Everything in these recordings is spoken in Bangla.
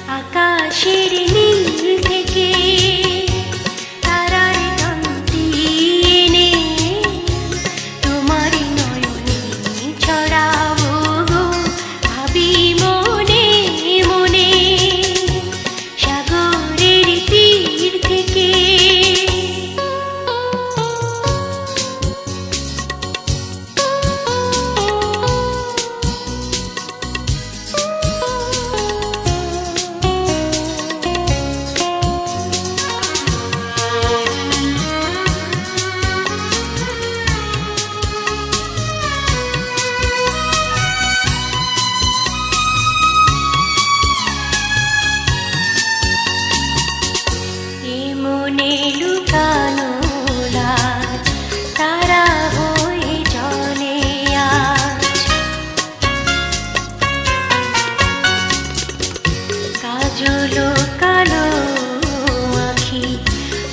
আকাশের নীল থেকে তারার কান্তি এনে তোমার নয়নে ছড়াবো গো, ভাবি মনে মনে সাগরের তীর থেকে। মনে লুকানো লাজ তারা হয়ে জলে আজ, কাজল কালো আখি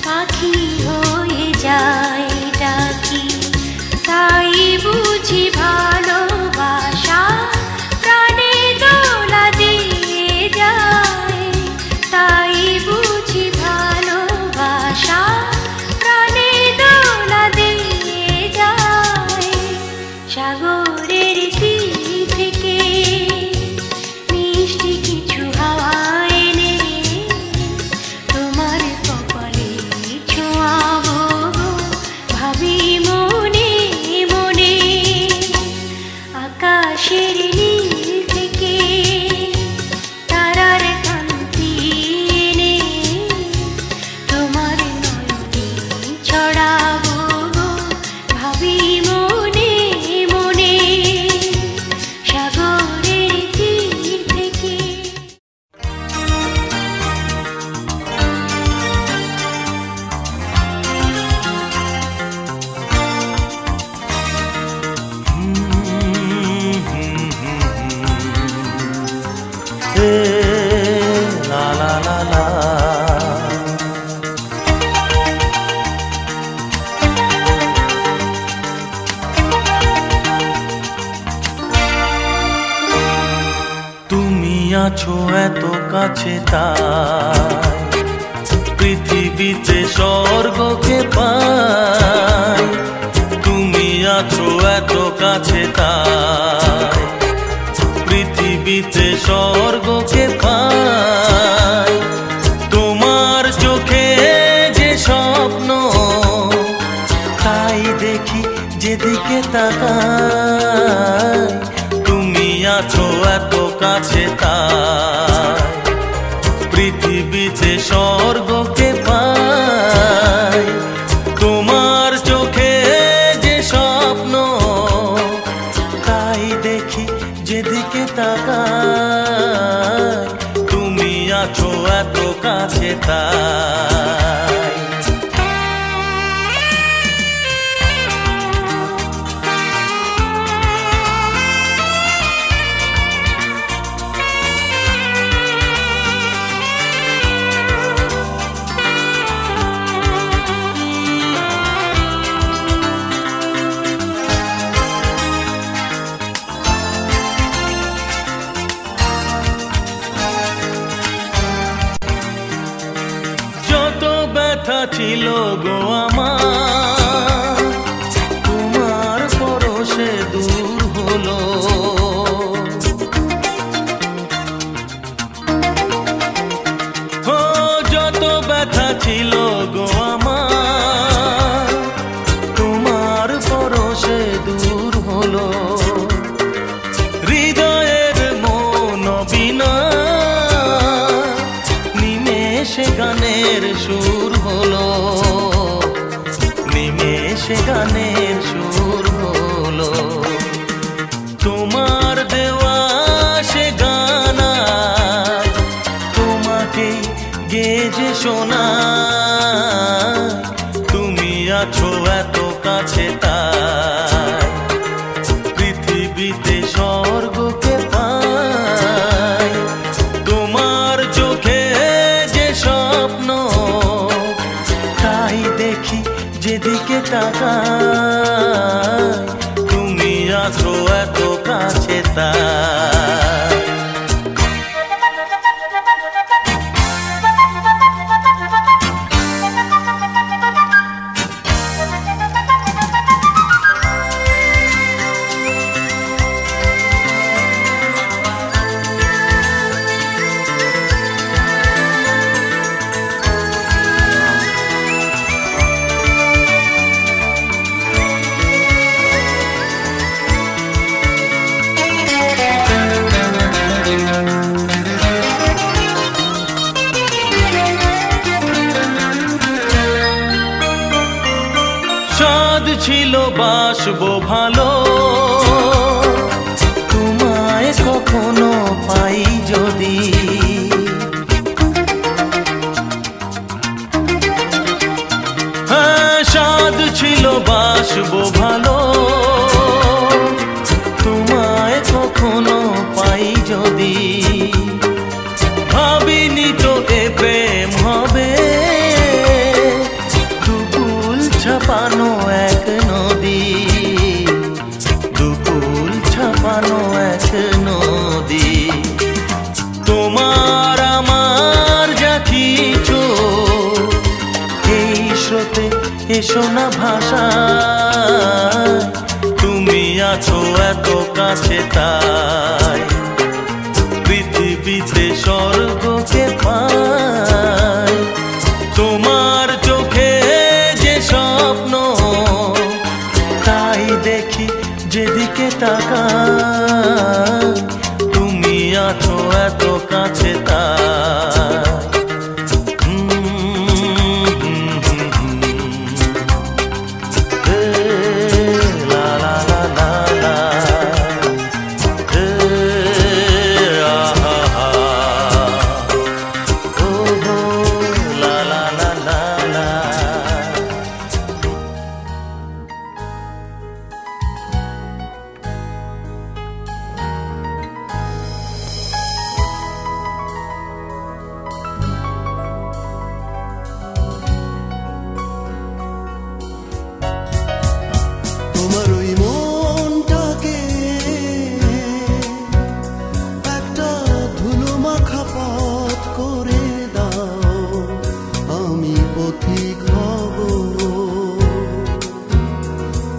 পাখি হয়ে যায় ডাকি, তাই বুঝি ভালোবাসা প্রাণে দোলা দিয়ে যায়, তাই বুঝি ভালোবাসা প্রাণে দোলা দিয়ে যায়। সাগরের তীর থেকে মিষ্টি কিছু হাওয়া এনে তোমার কপালে ছোঁয়াবো গো, ভাবি মনে মনে আকাশের নীল থেকে তারার কান্তি এনে তোমার নয়নে ছড়াবো গো, ভাবি মনে মনে সাগরের তীর থেকে। লা লা লা লা। তুমি আছো এত কাছে তাই পৃথিবীতে স্বর্গকে পাই, তুমি আছো এত কাছে তাই পৃথিবীতে স্বর্গকে পাই। তোমার চোখে যে স্বপ্ন তাই দেখি যেদিকে তাকাই, তুমি আছো এত কাছে তাই পৃথিবীতে স্বর্গকে পাই। তোমার চোখে যে স্বপ্ন তাই দেখি যেদিকে তাকাই, তুমি আছো এত কাছে তাই। ব্যথা ছিল গো আমার, তোমার পরশে দূর হলো। যত ব্যথা ছিল গো আমার, তোমার পরশে দূর হলো। হৃদয়ের মন বিনা নিমেষে গানের সুর হলো, নিমেষে গানের সুর হলো। তোমার দেওয়া সে গানা তোমাকে গেজে শোনা, তুমি আছো এত কাছে তাই পৃথিবীতে স্বর্গকে পাই। তোমার চোখে যে স্বপ্ন তাই দেখি যেদিকে তাকাই, তুমি আছো এত কাছে তাই। বাসবো ভালো, তোমায় কখনো পাই যদি। হ্যাঁ, সাধ ছিল বাসবো ভালো, তোমায় কখনো পাই যদি। ভাবিনি তো এ প্রেম হবে, দুকুল ছাপানো এক নদী, দুকুল ছাপানো এক নদী। তোমার আমার যা কিছু এই স্রোতে এসো না ভাষা, তুমি আছো এত কাছে তাই পৃথিবীতে স্বর্গকে পাই। তোমার চোখে যে স্বপ্ন তাই দেখি যেদিকে তাকাই, তুমি আছো এত কাছে তাই।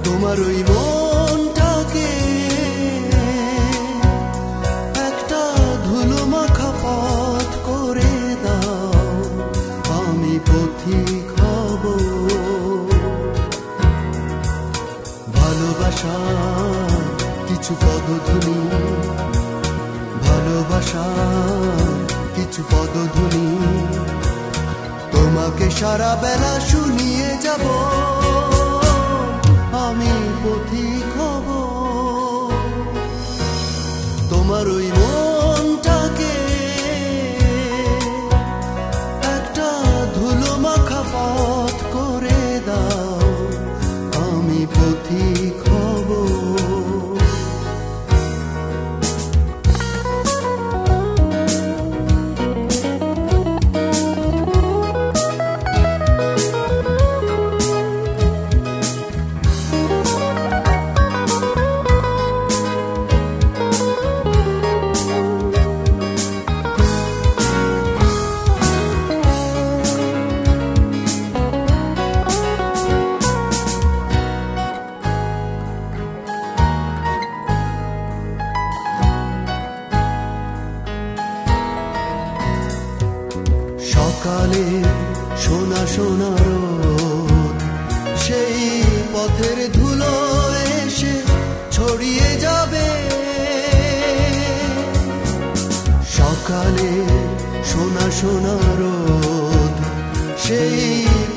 তোমার ওই মনটাকে একটা ধুলো মাখা পথ করে দাও, আমি পথিক হব। ভালোবাসা কিছু পদধ্বনি, ভালোবাসা কিছু পদধ্বনি, তোমাকে সারা বেলা শুনিয়ে যাব, আমি পথিক হব। তোমার ওই মনটাকে একটা ধুলো মাখা পথ করে দাও, আমি পথিক হব। সকালে সোনা সোনা রোদ সেই পথের ধুলো এসে ছড়িয়ে যাবে। সকালে সোনা সোনা রোদ সেই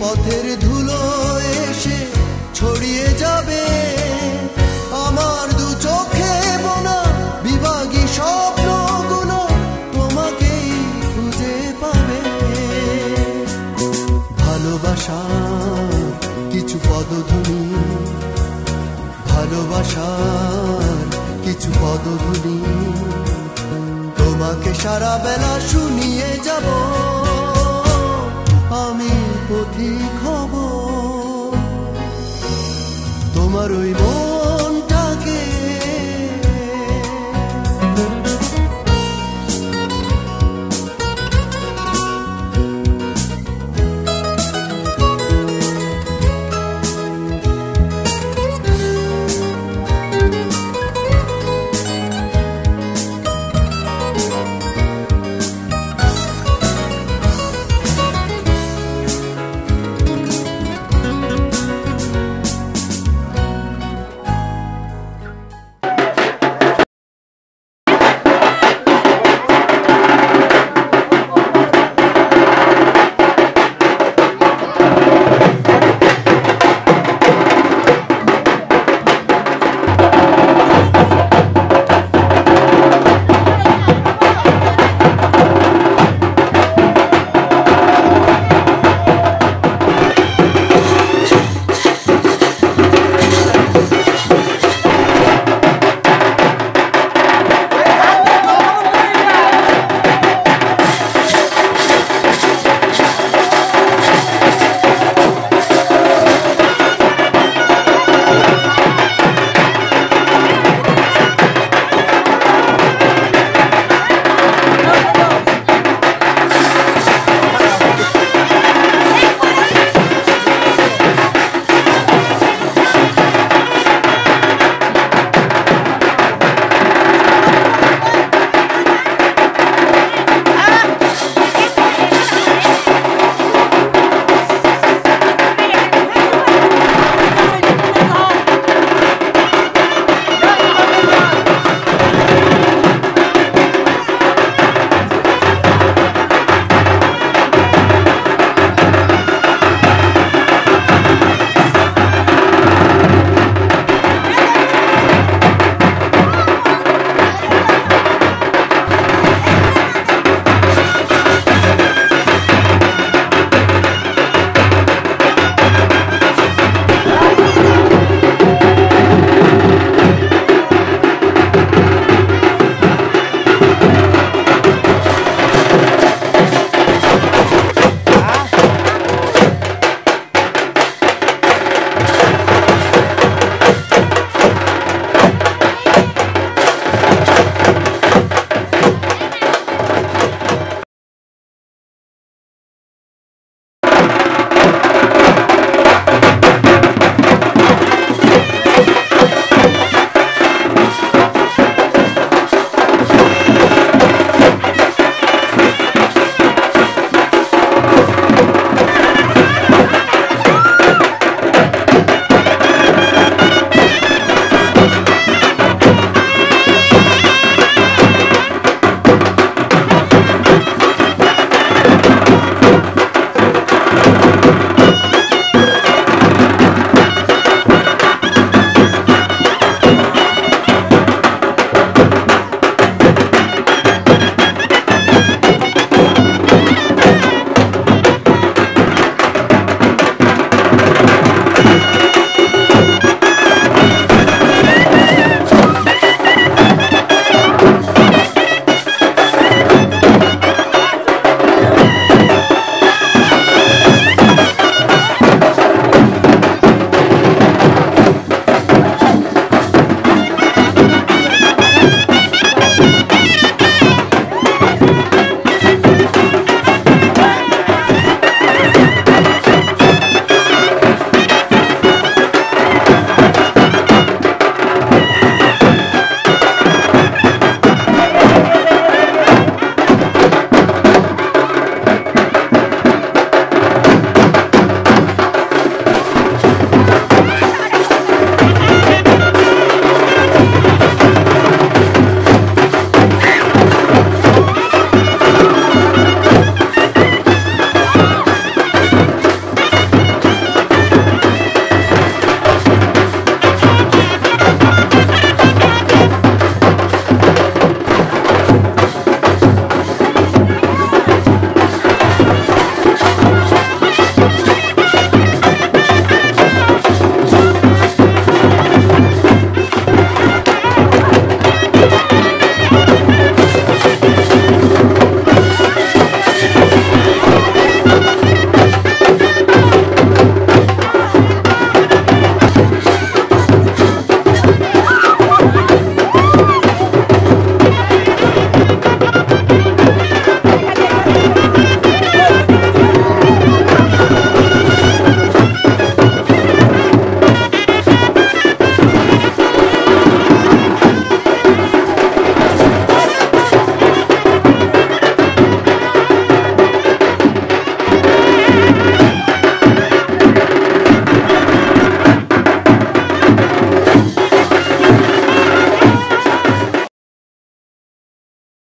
পথের ধুলো এসে ছড়িয়ে যাবে। আমার দু চোখে বোনা বিভাগী স্বপ্নগুলো তোমাকেই খুঁজে পাবে। ভালোবাসার কিছু পদধ্বনি, ভালোবাসার কিছু পদধ্বনি, তোমাকে সারা বেলা শুনিয়ে যাব, আমি পথিক হব। তোমার ওই